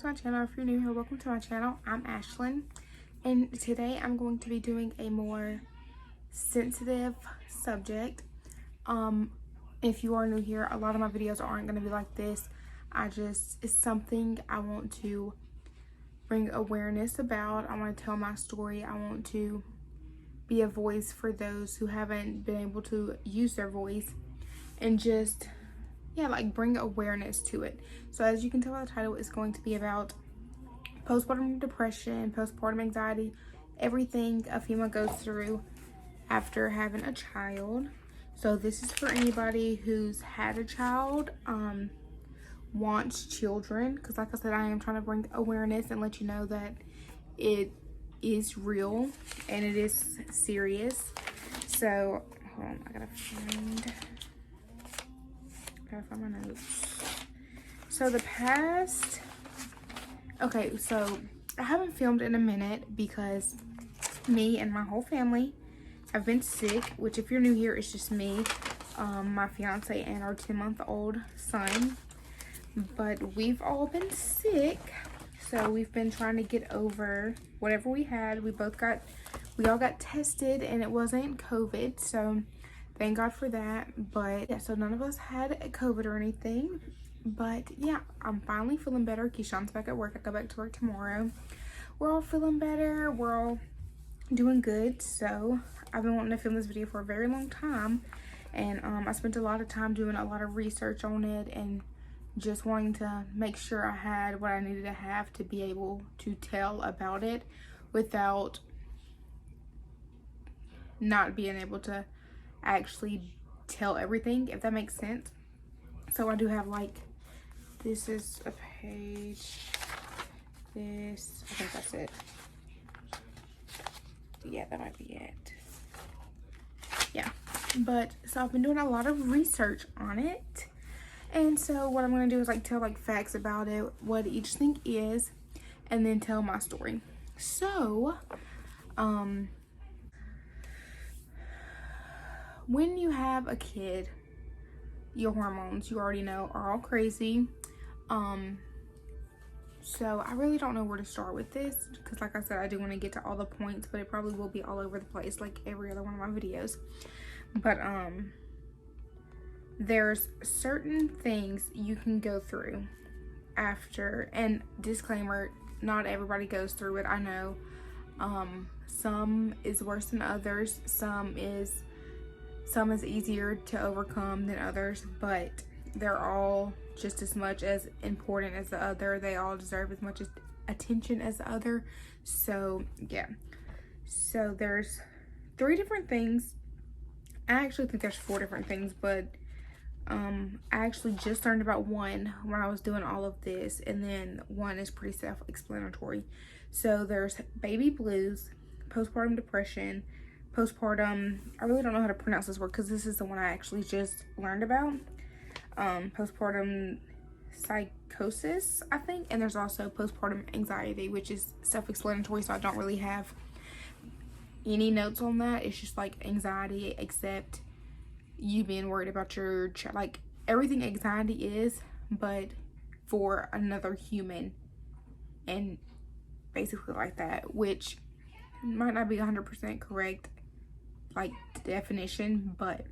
to my channel. If you're new here, welcome to my channel. I'm Ashlyn, and today I'm going to be doing a more sensitive subject. If you are new here, a lot of my videos aren't going to be like this. It's something I want to bring awareness about. I want to tell my story. I want to be a voice for those who haven't been able to use their voice, and just bring awareness to it. So as you can tell by the title, it's going to be about postpartum depression, postpartum anxiety, everything a female goes through after having a child. So this is for anybody who's had a child, wants children, because like I said, I am trying to bring awareness and let you know that it is real and it is serious. So hold on, I gotta find my notes. So so I haven't filmed in a minute because me and my whole family have been sick, which if you're new here, it's just me, my fiance, and our 10-month-old son. But we've all been sick, so we've been trying to get over whatever we had. We all got tested and it wasn't COVID, so thank God for that. But yeah, so none of us had COVID or anything. But yeah, I'm finally feeling better. Keyshawn's back at work. I go back to work tomorrow. We're all feeling better. We're all doing good. So I've been wanting to film this video for a very long time. And I spent a lot of time doing a lot of research on it and just wanting to make sure I had what I needed to have to be able to tell about it without not being able to actually tell everything, if that makes sense. So I do have this is a page, I think that's it. Yeah, that might be it. Yeah, but so I've been doing a lot of research on it, and so what I'm going to do is tell facts about it, what each thing is, and then tell my story. So when you have a kid, your hormones, you already know, are all crazy. So I really don't know where to start with this, because like I said, I do want to get to all the points, but it probably will be all over the place like every other one of my videos. But there's certain things you can go through after, and disclaimer, not everybody goes through it, I know. Some is worse than others, some is easier to overcome than others, but they're all just as much as important as the other. They all deserve as much attention as the other. So yeah, so there's 3 different things. I actually think there's 4 different things, but I actually just learned about one when I was doing all of this, and then one is pretty self-explanatory. So there's baby blues, postpartum depression, postpartum, I really don't know how to pronounce this word because this is the one I actually just learned about, postpartum psychosis, I think, and there's also postpartum anxiety, which is self-explanatory, so I don't really have any notes on that. It's just anxiety, except you being worried about your child, everything anxiety is, but for another human, and basically that, which might not be 100% correct definition, but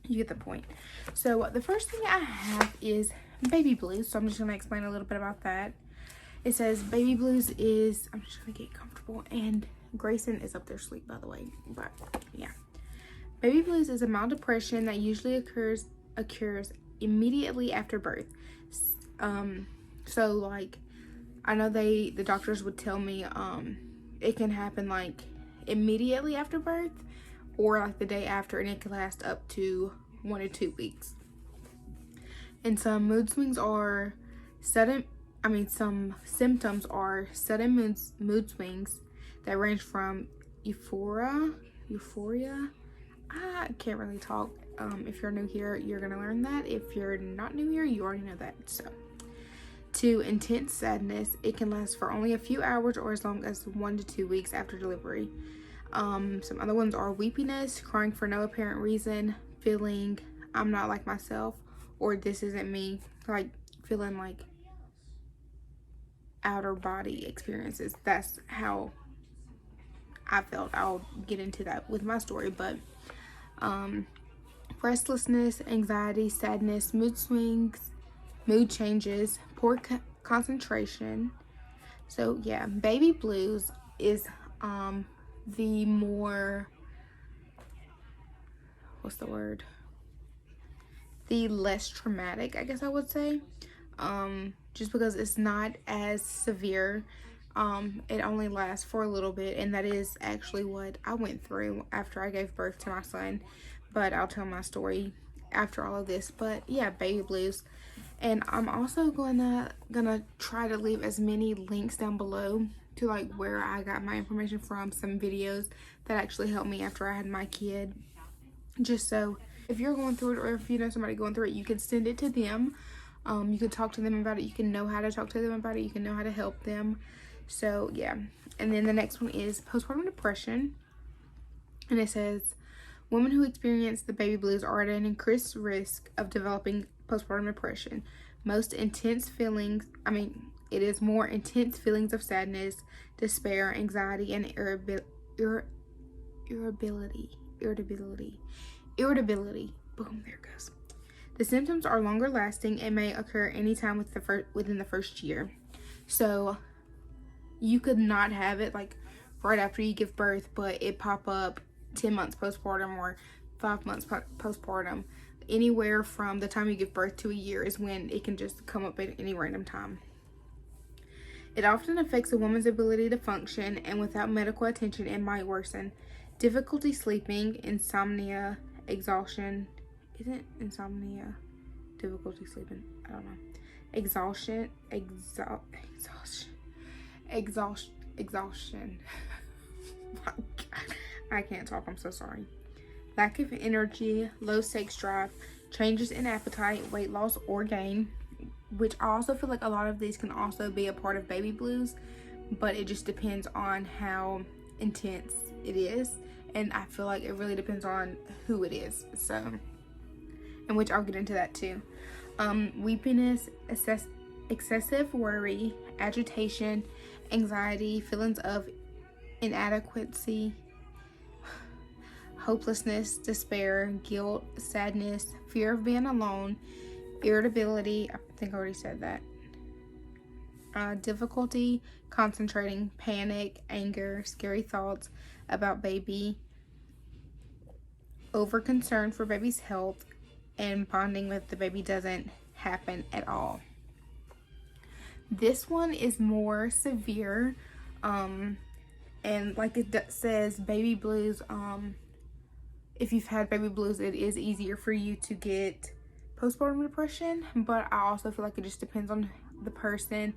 you get the point. So the first thing I have is baby blues, so I'm just going to explain a little bit about that. It says baby blues is, I'm just going to get comfortable, and Grayson is up there asleep, by the way, but yeah. Baby blues is a mild depression that usually occurs immediately after birth. So I know the doctors would tell me it can happen immediately after birth, or the day after, and it can last up to 1 to 2 weeks. And some mood swings are some symptoms are sudden mood swings that range from euphoria. I can't really talk. If you're new here, you're gonna learn that. If you're not new here, you already know that. So to intense sadness, it can last for only a few hours or as long as 1 to 2 weeks after delivery. Some other ones are weepiness, crying for no apparent reason, feeling I'm not like myself, or this isn't me, feeling outer body experiences. That's how I felt. I'll get into that with my story, but restlessness, anxiety, sadness, mood swings, mood changes, poor concentration. So yeah, baby blues is the more, what's the word? The less traumatic, I guess I would say. Just because it's not as severe. It only lasts for a little bit, and that is actually what I went through after I gave birth to my son. But I'll tell my story after all of this. But yeah, baby blues. And I'm also gonna try to leave as many links down below to like where I got my information from, some videos that actually helped me after I had my kid. Just so if you're going through it, or if you know somebody going through it, you can send it to them. You can talk to them about it. You can know how to talk to them about it. You can know how to help them. So yeah. And then the next one is postpartum depression. And it says, women who experience the baby blues are at an increased risk of developing postpartum depression. It is more intense feelings of sadness, despair, anxiety, and irritability. Boom, there it goes. The symptoms are longer lasting and may occur anytime within the first year. So you could not have it like right after you give birth, but it pop up 10 months postpartum or 5 months postpartum. Anywhere from the time you give birth to a year is when it can just come up at any random time. It often affects a woman's ability to function, and without medical attention, it might worsen. Difficulty sleeping, insomnia, exhaustion. Isn't insomnia difficulty sleeping? I don't know. Exhaustion. I can't talk, I'm so sorry. Lack of energy, low sex drive, changes in appetite, weight loss or gain, which I also feel like a lot of these can also be a part of baby blues, but it just depends on how intense it is, and I feel like it really depends on who it is. So, in which I'll get into that too. Weepiness, excessive worry, agitation, anxiety, feelings of inadequacy, hopelessness, despair, guilt, sadness, fear of being alone, irritability, I think I already said that, difficulty concentrating, panic, anger, scary thoughts about baby, over concern for baby's health, and bonding with the baby doesn't happen at all. This one is more severe, and like it says, baby blues, if you've had baby blues, it is easier for you to get postpartum depression, but I also feel like it just depends on the person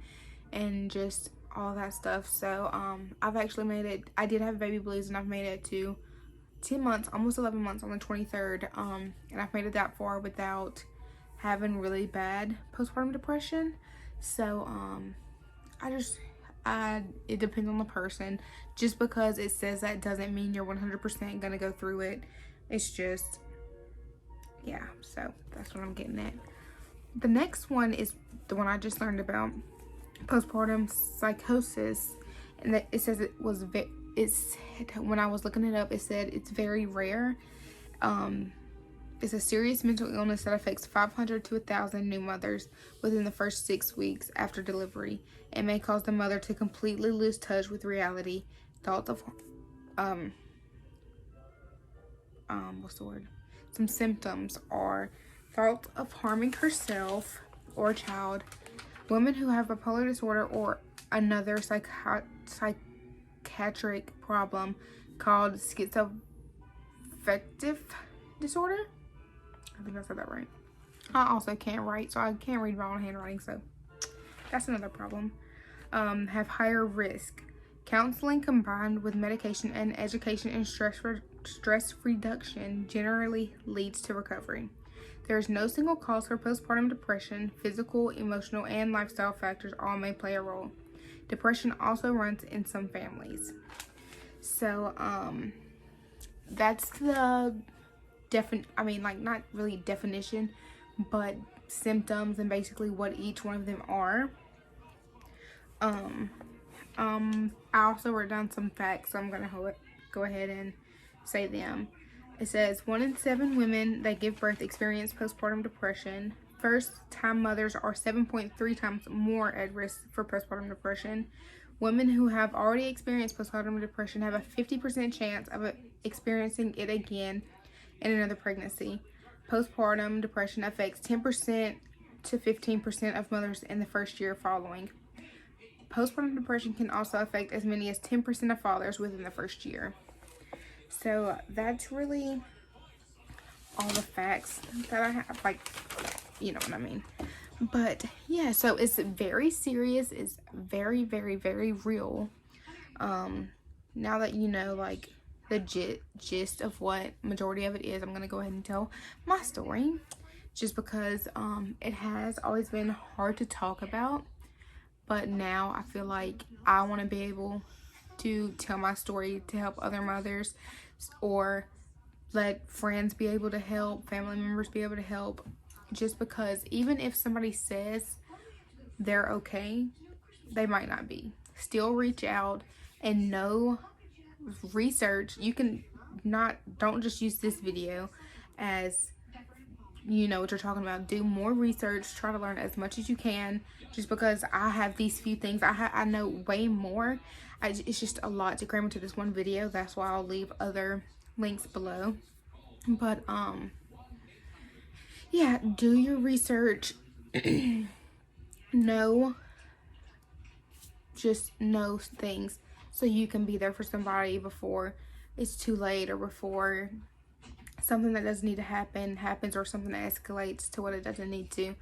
and just all that stuff. So I've actually made it, I did have baby blues, and I've made it to 10 months, almost 11 months on the 23rd, and I've made it that far without having really bad postpartum depression. So it depends on the person. Just because it says that doesn't mean you're 100% gonna go through it. It's just, yeah, so that's what I'm getting at. The next one is the one I just learned about, postpartum psychosis, and it says when I was looking it up, it said it's very rare. It's a serious mental illness that affects 500 to 1,000 new mothers within the first 6 weeks after delivery. It may cause the mother to completely lose touch with reality. Thoughts of some symptoms are thought of harming herself or a child, women who have bipolar disorder or another psychiatric problem called schizoaffective disorder. I think I said that right. I also can't write, so I can't read my own handwriting, so that's another problem. Have higher risk. Counseling combined with medication and education and stress reduction generally leads to recovery. There is no single cause for postpartum depression. Physical, emotional, and lifestyle factors all may play a role. Depression also runs in some families. So, that's the not really definition, but symptoms and basically what each one of them are. I also wrote down some facts, so I'm gonna go ahead and say them. It says 1 in 7 women that give birth experience postpartum depression. First-time mothers are 7.3 times more at risk for postpartum depression. Women who have already experienced postpartum depression have a 50% chance of experiencing it again in another pregnancy. Postpartum depression affects 10% to 15% of mothers in the first year following. Postpartum depression can also affect as many as 10% of fathers within the first year. So that's really all the facts that I have, like, you know what I mean. But yeah, so it's very serious. It's very, very, very real. Now that you know, like, the gist of what majority of it is, I'm gonna go ahead and tell my story, just because it has always been hard to talk about, but now I feel like I want to be able to tell my story to help other mothers, or let friends be able to help, family members be able to help, just because even if somebody says they're okay, they might not be. Still reach out and know, research. You can don't just use this video as you know what you're talking about. Do more research, try to learn as much as you can. Just because I have these few things, I know way more. It's just a lot to cram into this one video. That's why I'll leave other links below. But yeah, do your research. Just know things so you can be there for somebody before it's too late, or before something that doesn't need to happens, or something that escalates to what it doesn't need to.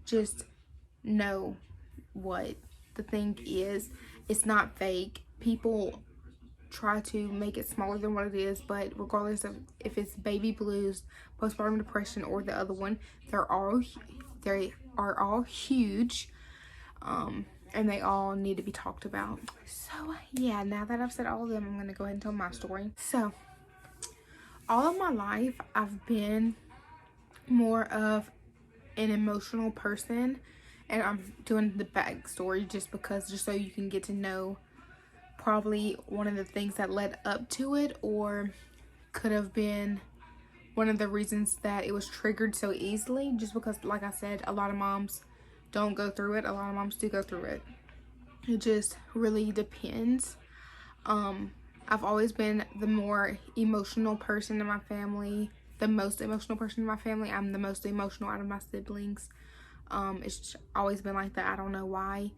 Just know what the thing is. It's not fake. People try to make it smaller than what it is, but regardless of if it's baby blues, postpartum depression, or the other one, they are all huge, and they all need to be talked about. So yeah, now that I've said all of them, I'm gonna go ahead and tell my story. So all of my life, I've been more of an emotional person, and I'm doing the backstory just so you can get to know probably one of the things that led up to it, or could have been one of the reasons that it was triggered so easily. Just because, like I said, a lot of moms don't go through it. A lot of moms do go through it. It just really depends. I've always been the more emotional person in my family, the most emotional person in my family. I'm the most emotional out of my siblings. It's just always been like that. I don't know why.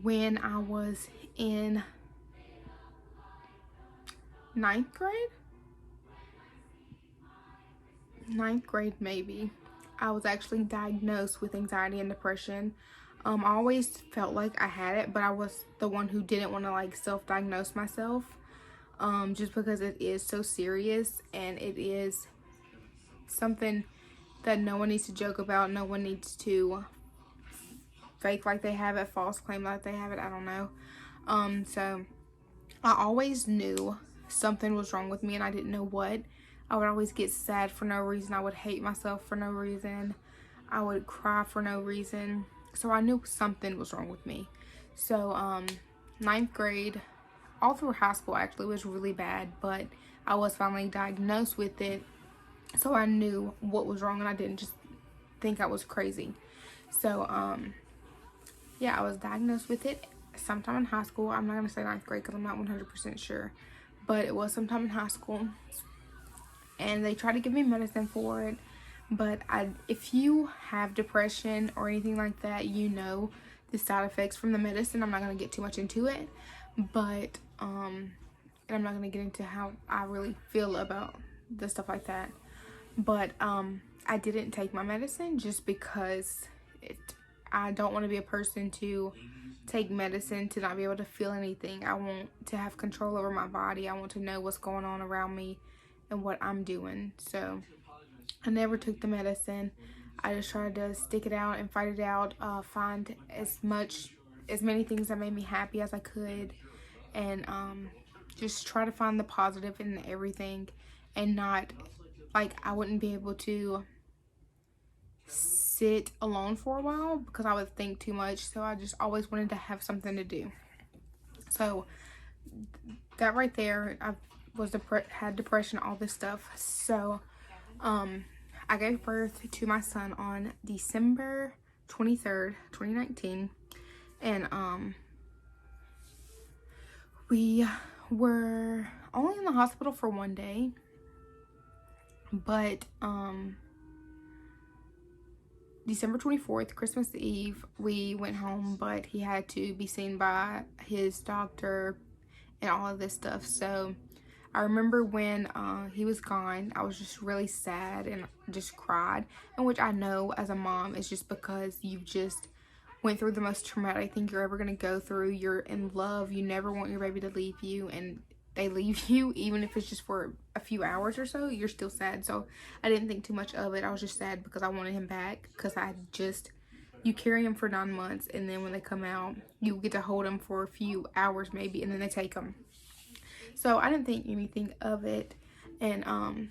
When I was in 9th grade maybe, I was actually diagnosed with anxiety and depression. I always felt like I had it, but I was the one who didn't want to like self-diagnose myself, just because it is so serious, and it is something that no one needs to joke about. No one needs to fake like they have it, false claim like they have it. I don't know. So I always knew something was wrong with me, and I didn't know what. I would always get sad for no reason. I would hate myself for no reason. I would cry for no reason. So I knew something was wrong with me. So 9th grade, all through high school actually, was really bad, but I was finally diagnosed with it. So I knew what was wrong, and I didn't just think I was crazy. So yeah, I was diagnosed with it sometime in high school. I'm not going to say 9th grade because I'm not 100% sure, but it was sometime in high school, and they tried to give me medicine for it. But if you have depression or anything like that, you know the side effects from the medicine. I'm not going to get too much into it, but and I'm not going to get into how I really feel about the stuff like that. But I didn't take my medicine just because I don't want to be a person to take medicine to not be able to feel anything. I want to have control over my body. I want to know what's going on around me and what I'm doing. So I never took the medicine. I just tried to stick it out and fight it out, find as many things that made me happy as I could, and just try to find the positive in everything, and not, like, I wouldn't be able to sit alone for a while because I would think too much. So I just always wanted to have something to do. So that right there, I had depression, all this stuff. So I gave birth to my son on December 23rd, 2019. And we were only in the hospital for one day, but December 24th, Christmas Eve, we went home, but he had to be seen by his doctor and all of this stuff. So I remember when he was gone, I was just really sad and just cried. And which I know as a mom is just because you've just went through the most traumatic thing you're ever going to go through. You're in love. You never want your baby to leave you, and they leave you, even if it's just for a few hours or so, you're still sad. So I didn't think too much of it. I was just sad because I wanted him back, because you carry him for 9 months, and then when they come out, you get to hold him for a few hours maybe, and then they take him. So I didn't think anything of it, and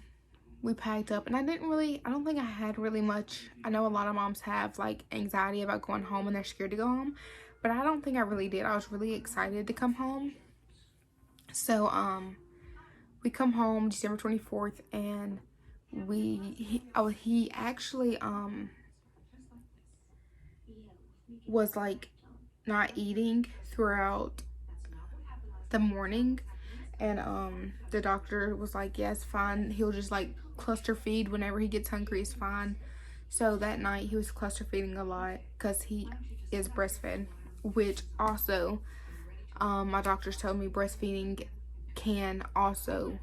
we packed up, and I don't think I had really much. I know a lot of moms have like anxiety about going home and they're scared to go home, but I don't think I really did. I was really excited to come home. So we come home December 24th, and he actually was like not eating throughout the morning, and the doctor was like, yeah, it's fine, he'll just like cluster feed whenever he gets hungry, it's fine. So that night he was cluster feeding a lot because he is breastfed, which also my doctors told me breastfeeding can also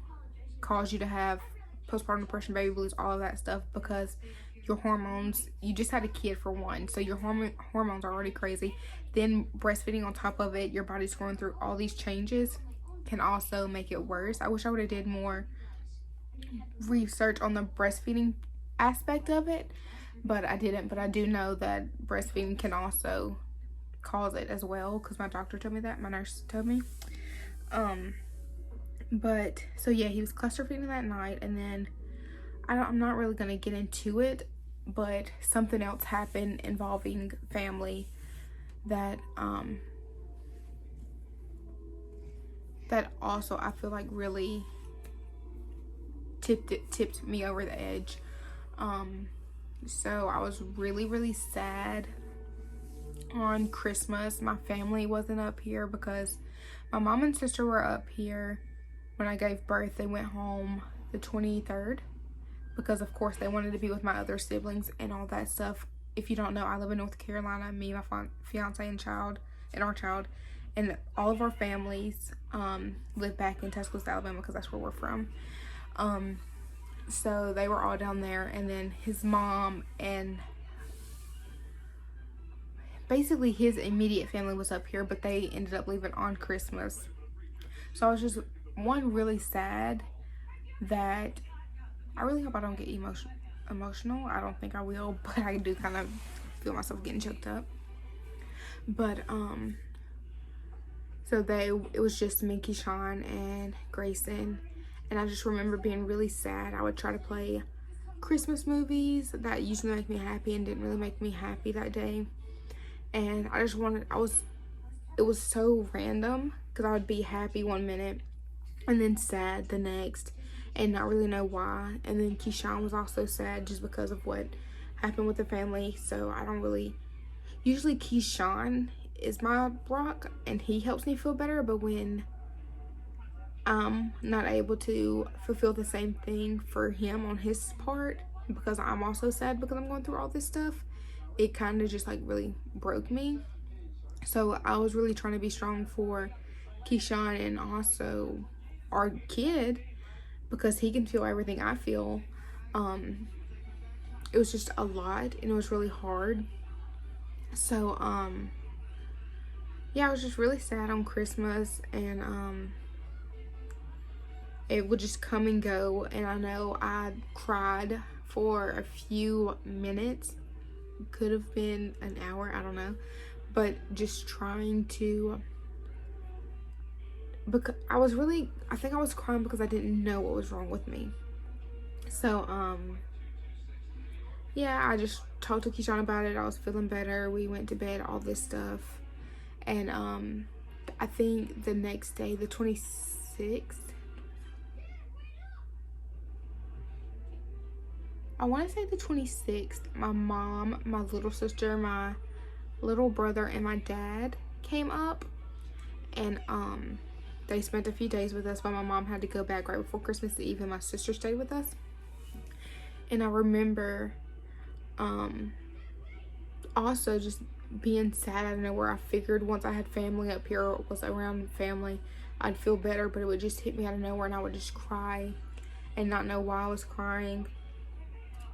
cause you to have postpartum depression, baby blues, all of that stuff, because your hormones, you just had a kid for one, so your hormones are already crazy. Then breastfeeding on top of it, your body's going through all these changes, can also make it worse. I wish I would have did more research on the breastfeeding aspect of it, but I didn't. But I do know that breastfeeding can also cause it as well, because my doctor told me that, my nurse told me. But so yeah, he was cluster feeding that night, and then I'm not really gonna get into it, but something else happened involving family that that also I feel like really tipped me over the edge. So I was really sad on Christmas. My family wasn't up here because my mom and sister were up here when I gave birth. They went home the 23rd because of course they wanted to be with my other siblings and all that stuff. If you don't know, I live in North Carolina, me, my fiance and our child, and all of our families live back in Tuscaloosa, Alabama, because that's where we're from. So they were all down there, and then his mom and basically his immediate family was up here, but they ended up leaving on Christmas. So I was just really sad that I really hope I don't get emotional. I don't think I will, but I do kind of feel myself getting choked up. But so it was just me, Keyshawn, and Grayson, and I just remember being really sad. I would try to play Christmas movies that usually make me happy and didn't really make me happy that day. And I just it was so random, because I would be happy one minute and then sad the next and not really know why. And then Keyshawn was also sad just because of what happened with the family. So I don't really, usually Keyshawn is my rock and he helps me feel better, but when I'm not able to fulfill the same thing for him on his part, because I'm also sad because I'm going through all this stuff, it kind of just like really broke me. So I was really trying to be strong for Keyshawn and also our kid, because he can feel everything I feel. It was just a lot, and it was really hard. So yeah, I was just really sad on Christmas, and it would just come and go, and I know I cried for a few minutes, could have been an hour, I don't know, but just trying to, because I think I was crying because I didn't know what was wrong with me. So yeah, I just talked to Keyshawn about it. I was feeling better. We went to bed, all this stuff. And I think the next day, the 26th, I want to say the 26th, my mom, my little sister, my little brother, and my dad came up. And they spent a few days with us, but my mom had to go back right before Christmas Eve, and my sister stayed with us. And I remember also just being sad out of nowhere. I figured once I had family up here, or was around family, I'd feel better, but it would just hit me out of nowhere, and I would just cry and not know why I was crying.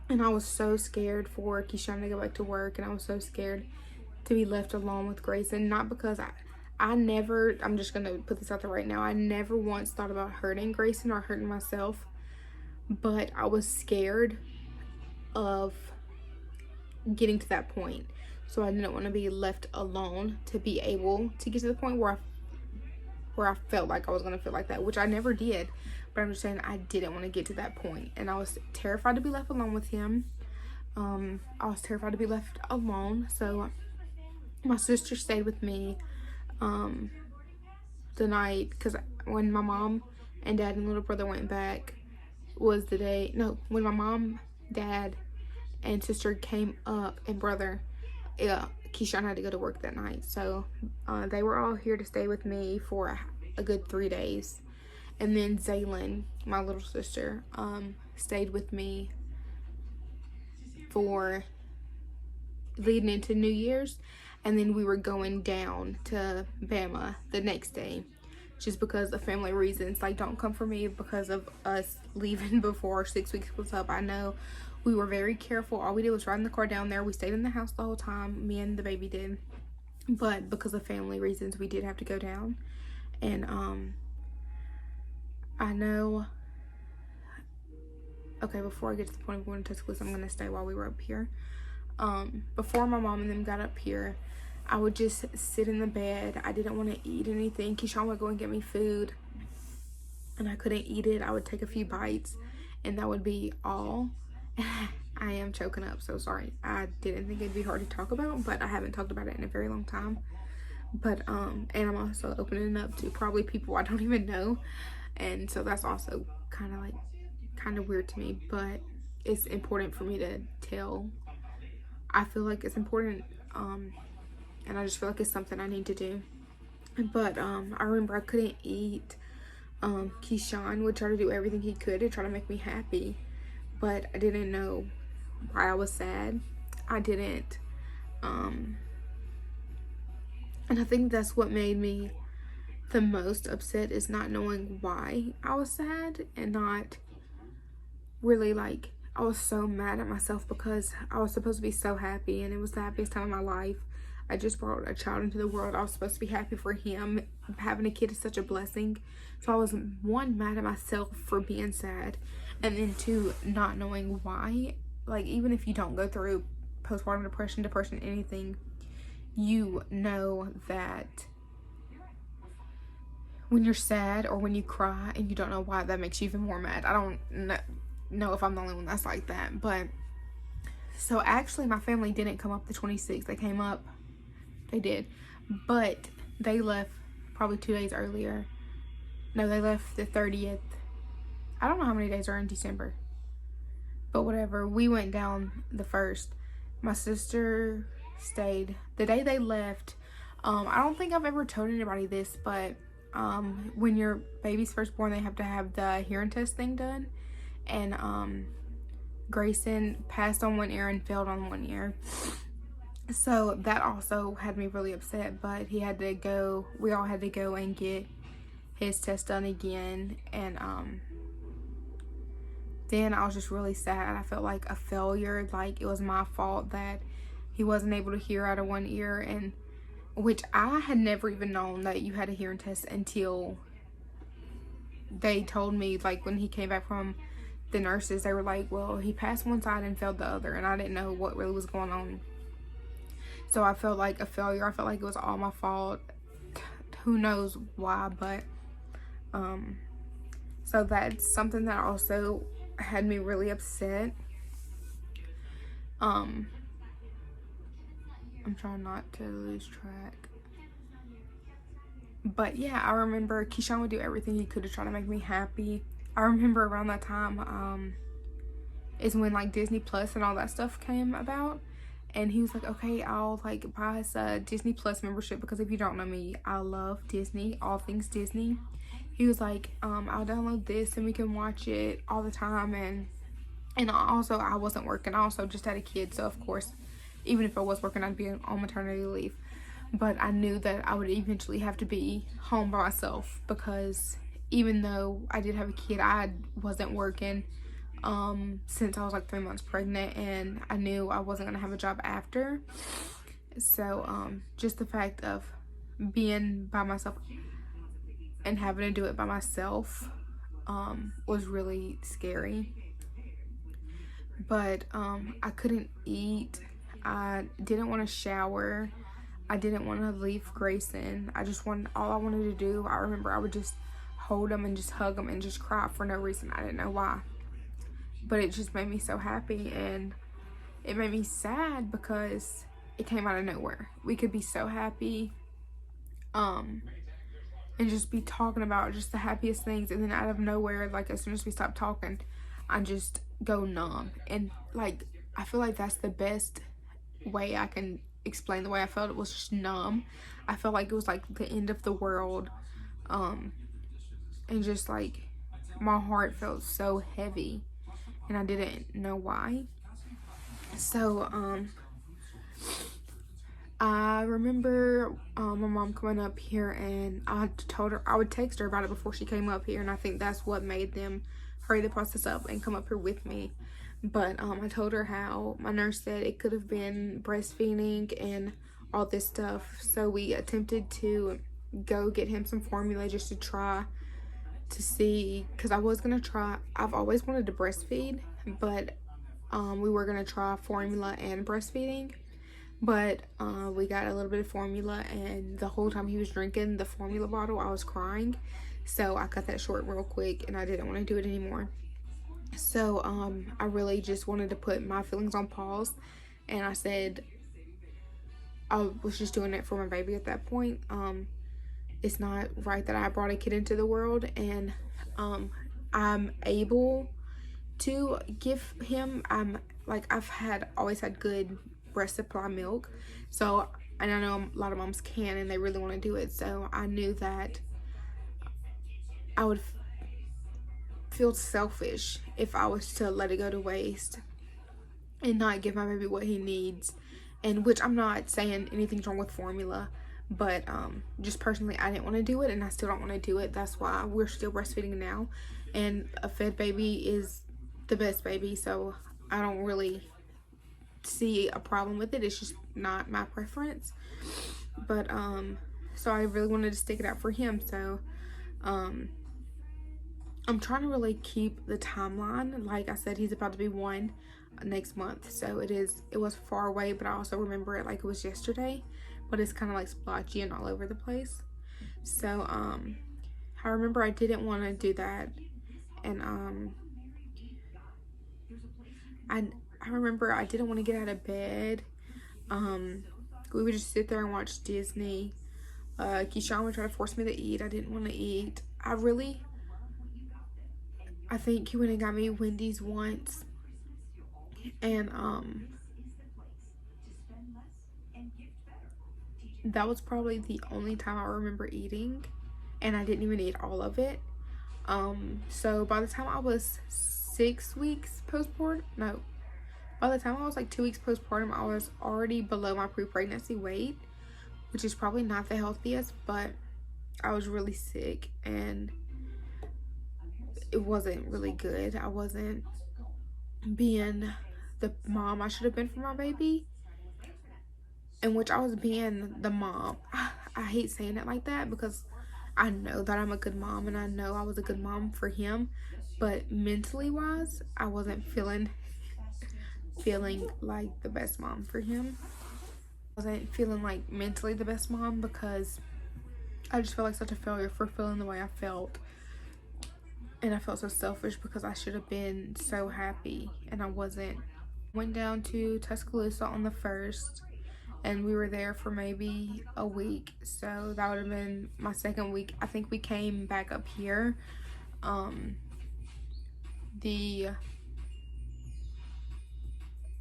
And I was so scared for Keyshawn to go back to work, and I was so scared to be left alone with Grayson. Not because I'm just gonna put this out there right now, I never once thought about hurting Grayson or hurting myself, but I was scared of getting to that point. So I didn't want to be left alone to be able to get to the point where I felt like I was gonna feel like that, which I never did. But I'm just saying I didn't want to get to that point, and I was terrified to be left alone with him. I was terrified to be left alone. So my sister stayed with me the night, because when my mom and dad and little brother went back was the day, no, when my mom, dad, and sister came up, and brother, Keyshawn had to go to work that night. So they were all here to stay with me for a good 3 days. And then Zaylin, my little sister, stayed with me for leading into New Year's. And then we were going down to Bama the next day, just because of family reasons. Like, don't come for me because of us leaving before 6 weeks was up. I know we were very careful. All we did was ride in the car down there. We stayed in the house the whole time. Me and the baby did. But because of family reasons, we did have to go down. And I know, okay, before I get to the point of going to Tuscaloosa, I'm going to stay while we were up here. Before my mom and them got up here, I would just sit in the bed. I didn't want to eat anything. Keyshawn would go and get me food, and I couldn't eat it. I would take a few bites, and that would be all. I am choking up, so sorry. I didn't think it'd be hard to talk about, but I haven't talked about it in a very long time. But and I'm also opening up to probably people I don't even know, and so that's also kind of weird to me, but it's important for me to tell. I feel like it's important, and I just feel like it's something I need to do. But I remember I couldn't eat. Keyshawn would try to do everything he could to try to make me happy, but I didn't know why I was sad. I didn't, and I think that's what made me the most upset, is not knowing why I was sad, and not really, like, I was so mad at myself because I was supposed to be so happy, and it was the happiest time of my life. I just brought a child into the world. I was supposed to be happy for him. Having a kid is such a blessing. So I was, one, mad at myself for being sad, and then two, not knowing why. Like, even if you don't go through postpartum depression, anything, you know that when you're sad or when you cry and you don't know why, that makes you even more mad. I don't know if I'm the only one that's like that. But so actually my family didn't come up the 26th. They came up, they did, but they left probably 2 days earlier. No, they left the 30th. I don't know how many days are in December, but whatever. We went down the 1st. My sister stayed the day they left. I don't think I've ever told anybody this, but when your baby's first born, they have to have the hearing test thing done, and Grayson passed on one ear and failed on one ear, so that also had me really upset. But he had to go, we all had to go and get his test done again, and then I was just really sad. I felt like a failure, like it was my fault that he wasn't able to hear out of one ear, and which I had never even known that you had a hearing test until they told me, like when he came back from the nurses, they were like, well, he passed one side and failed the other, and I didn't know what really was going on. So I felt like a failure. I felt like it was all my fault. Who knows why, but so that's something that also had me really upset. Um, I'm trying not to lose track. But yeah, I remember Keyshawn would do everything he could to try to make me happy. I remember around that time, is when like Disney Plus and all that stuff came about. And he was like, okay, I'll like buy us a Disney Plus membership, because if you don't know me, I love Disney, all things Disney. He was like, I'll download this and we can watch it all the time. And also, I wasn't working. I also just had a kid, so of course, even if I was working, I'd be on maternity leave. But I knew that I would eventually have to be home by myself, because even though I did have a kid, I wasn't working since I was like 3 months pregnant, and I knew I wasn't gonna have a job after. So just the fact of being by myself and having to do it by myself was really scary. But I couldn't eat. I didn't want to shower. I didn't want to leave Grayson. All I wanted to do, I remember I would just hold him and just hug him and just cry for no reason. I didn't know why. But it just made me so happy, and it made me sad because it came out of nowhere. We could be so happy, and just be talking about just the happiest things, and then out of nowhere, like as soon as we stop talking, I just go numb. And like, I feel like that's the best way I can explain the way I felt. It was just numb. I felt like it was like the end of the world, and just like my heart felt so heavy, and I didn't know why. So I remember my mom coming up here, and I told her I would text her about it before she came up here, and I think that's what made them hurry the process up and come up here with me. But I told her how my nurse said it could have been breastfeeding and all this stuff. So we attempted to go get him some formula just to try to see, because I was gonna try. I've always wanted to breastfeed, but we were gonna try formula and breastfeeding. But we got a little bit of formula, and the whole time he was drinking the formula bottle, I was crying. So I cut that short real quick, and I didn't want to do it anymore. So I really just wanted to put my feelings on pause, and I said I was just doing it for my baby at that point. It's not right that I brought a kid into the world, and I'm able to give him, I've always had good breast supply milk, so, and I know a lot of moms can and they really want to do it, so I knew that I would feel selfish if I was to let it go to waste and not give my baby what he needs. And which, I'm not saying anything's wrong with formula, but just personally, I didn't want to do it, and I still don't want to do it. That's why we're still breastfeeding now, and a fed baby is the best baby, so I don't really see a problem with it. It's just not my preference. But so I really wanted to stick it out for him. So I'm trying to really keep the timeline. Like I said, he's about to be 1 next month, so it was far away, but I also remember it like it was yesterday, but it's kind of like splotchy and all over the place. So I remember I didn't want to do that, and I remember I didn't want to get out of bed. We would just sit there and watch Disney. Keyshawn would try to force me to eat. I didn't want to eat. I think he went and got me Wendy's once, and that was probably the only time I remember eating, and I didn't even eat all of it. So by the time I was 6 weeks postpartum, no, by the time I was like 2 weeks postpartum, I was already below my pre-pregnancy weight, which is probably not the healthiest, but I was really sick, and it wasn't really good. I wasn't being the mom I should have been for my baby, in which I was being the mom. I hate saying it like that, because I know that I'm a good mom, and I know I was a good mom for him, but mentally wise, I wasn't feeling like the best mom for him. I wasn't feeling like mentally the best mom, because I just felt like such a failure for feeling the way I felt. And I felt so selfish because I should have been so happy, and I wasn't. Went down to Tuscaloosa on the 1st, and we were there for maybe a week, so that would have been my second week. I think we came back up here the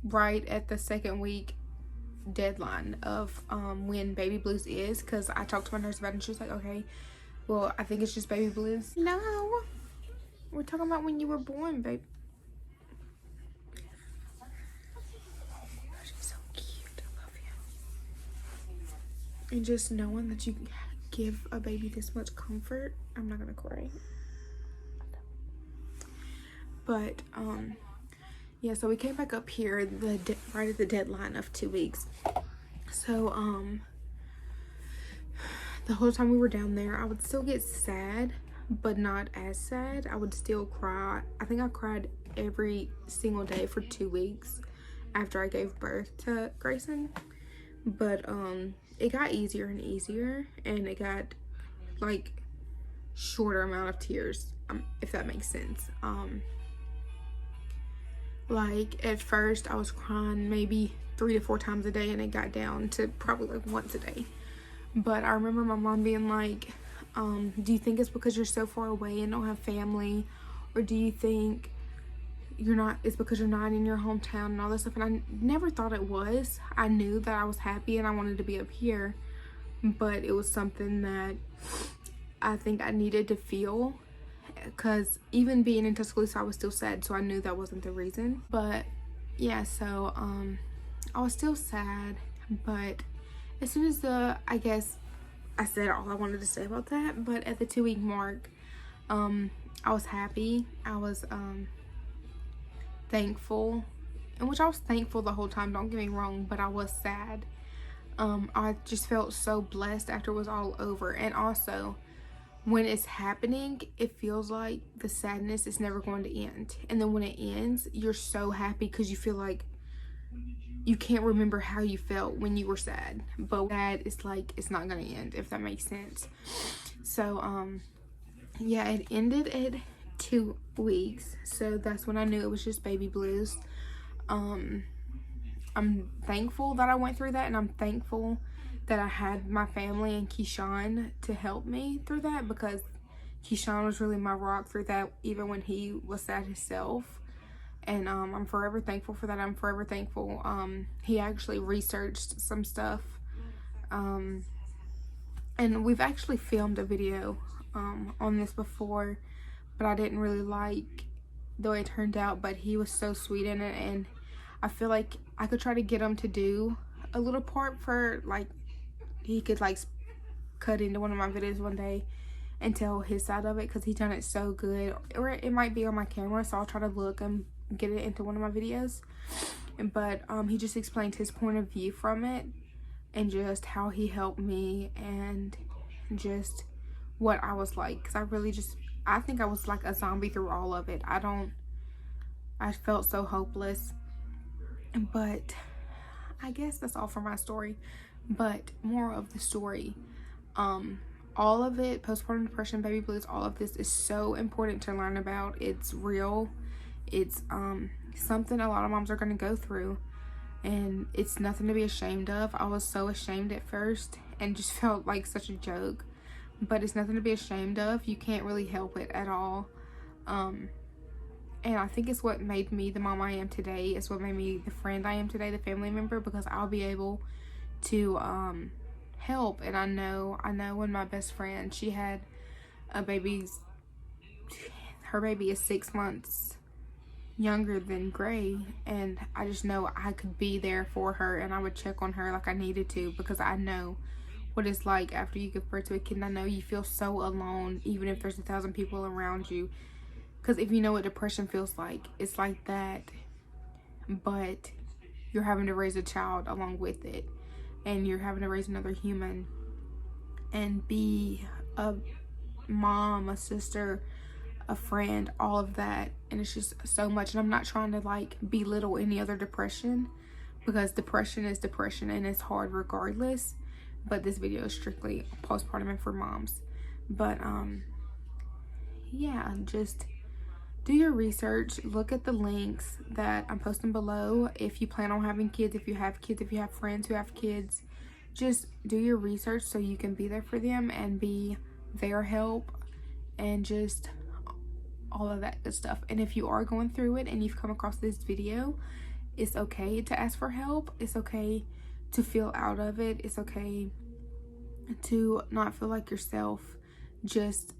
right at the second week deadline of when baby blues is, because I talked to my nurse about it and she was like, okay, well, I think it's just baby blues. No, we're talking about when you were born, babe. She's so cute. I love you. And just knowing that you can give a baby this much comfort, I'm not gonna cry. But yeah, so we came back up here right at the deadline of 2 weeks. So the whole time we were down there, I would still get sad, but not as sad. I would still cry. I think I cried every single day for 2 weeks after I gave birth to Grayson. But it got easier and easier, and it got like shorter amount of tears, if that makes sense. Like at first I was crying maybe 3 to 4 times a day, and it got down to probably like once a day. But I remember my mom being like, do you think it's because you're so far away and don't have family, or do you think it's because you're not in your hometown and all this stuff? And I never thought it was. I knew that I was happy and I wanted to be up here, but it was something that I think I needed to feel, because even being in Tuscaloosa I was still sad, so I knew that wasn't the reason. But yeah, so I was still sad, but as soon as I guess I said all I wanted to say about that. But at the 2 week mark, I was happy. I was thankful, and which I was thankful the whole time, don't get me wrong, but I was sad. I just felt so blessed after it was all over. And also, when it's happening, it feels like the sadness is never going to end. And then when it ends, you're so happy because you feel like you can't remember how you felt when you were sad. But sad is like, it's not going to end, if that makes sense. So, yeah, it ended at 2 weeks. So that's when I knew it was just baby blues. I'm thankful that I went through that, and I'm thankful that I had my family and Keyshawn to help me through that, because Keyshawn was really my rock through that, even when he was sad himself. And I'm forever thankful for that. I'm forever thankful. He actually researched some stuff, and we've actually filmed a video on this before, but I didn't really like the way it turned out. But he was so sweet in it, and I feel like I could try to get him to do a little part for, like, he could like cut into one of my videos one day and tell his side of it, because he's done it so good. Or it might be on my camera, so I'll try to look and get it into one of my videos. But he just explained his point of view from it, and just how he helped me, and just what I was like, because I think I was like a zombie through all of it. I felt so hopeless. But I guess that's all for my story. But more of the story, all of it, postpartum depression, baby blues, all of this is so important to learn about. It's real. It's something a lot of moms are going to go through, and it's nothing to be ashamed of. I was so ashamed at first and just felt like such a joke, but it's nothing to be ashamed of. You can't really help it at all. And I think it's what made me the mom I am today. It's what made me the friend I am today, the family member, because I'll be able to help. And I know when my best friend, she had a baby, her baby is 6 months younger than Gray, and I just know I could be there for her, and I would check on her like I needed to, because I know what it's like after you give birth to a kid. And I know you feel so alone, even if there's 1,000 people around you. Because if you know what depression feels like, it's like that, but you're having to raise a child along with it, and you're having to raise another human, and be a mom, a sister, a friend, all of that. And it's just so much. And I'm not trying to like belittle any other depression, because depression is depression and it's hard regardless. But this video is strictly postpartum and for moms. But yeah, just do your research. Look at the links that I'm posting below. If you plan on having kids, if you have kids, if you have friends who have kids, just do your research so you can be there for them and be their help, and just all of that good stuff. And if you are going through it and you've come across this video, it's okay to ask for help. It's okay to feel out of it. It's okay to not feel like yourself. Just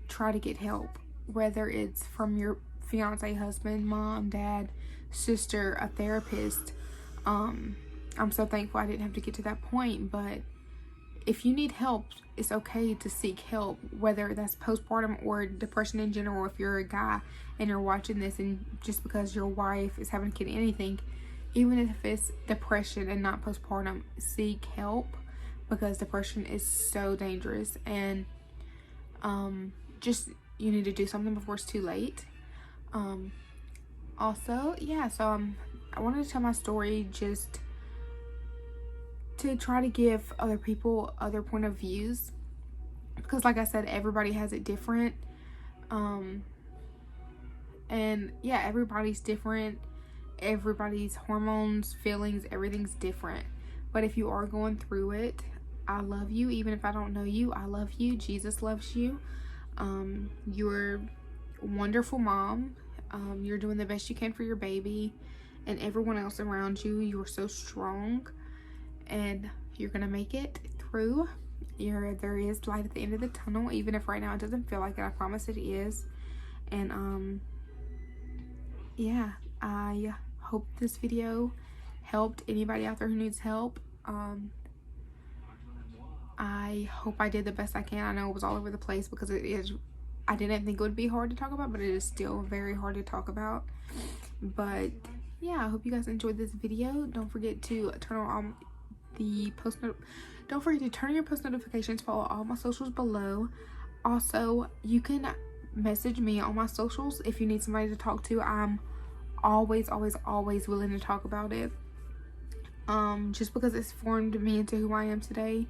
try to get help, whether it's from your fiance, husband, mom, dad, sister, a therapist. I'm so thankful I didn't have to get to that point, but if you need help, it's okay to seek help, whether that's postpartum or depression in general. If you're a guy and you're watching this, and just because your wife is having a kid, anything, even if it's depression and not postpartum, seek help, because depression is so dangerous. And just, you need to do something before it's too late. Also, yeah, so I wanted to tell my story just to try to give other people other point of views, because like I said, everybody has it different. And yeah, everybody's different. Everybody's hormones, feelings, everything's different. But if you are going through it, I love you. Even if I don't know you, I love you. Jesus loves you. You're a wonderful mom. You're doing the best you can for your baby and everyone else around you. You're so strong, and you're gonna make it through. There is light at the end of the tunnel, even if right now it doesn't feel like it. I promise it is. And yeah, I hope this video helped anybody out there who needs help. I hope I did the best I can. I know it was all over the place, because it is, I didn't think it would be hard to talk about, but it is still very hard to talk about. But yeah, I hope you guys enjoyed this video. Don't forget to turn on don't forget to turn on your post notifications. Follow all my socials below. Also, you can message me on my socials if you need somebody to talk to. I'm always willing to talk about it, just because it's formed me into who I am today.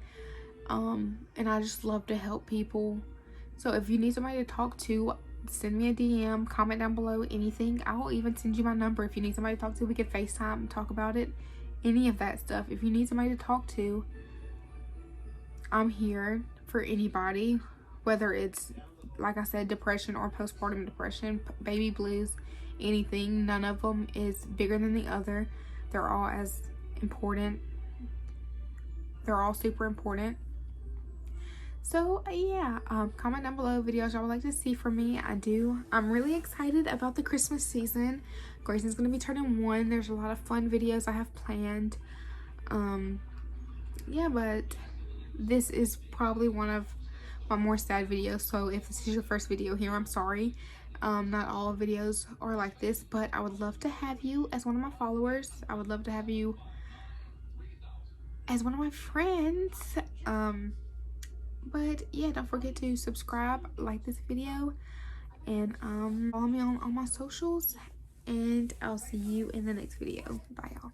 And I just love to help people. So if you need somebody to talk to, send me a DM, comment down below, anything. I will even send you my number if you need somebody to talk to. We can FaceTime and talk about it, any of that stuff. If you need somebody to talk to, I'm here for anybody, whether it's, like I said, depression or postpartum depression, baby blues, anything. None of them is bigger than the other. They're all as important. They're all super important. So yeah, comment down below videos y'all would like to see from me. I'm really excited about the Christmas season. Grayson's gonna be turning 1. There's a lot of fun videos I have planned. Yeah, but this is probably one of my more sad videos, so if this is your first video here, I'm sorry. Not all videos are like this, but I would love to have you as one of my followers. I would love to have you as one of my friends. But yeah, don't forget to subscribe, like this video, and follow me on all my socials, and I'll see you in the next video. Bye, y'all.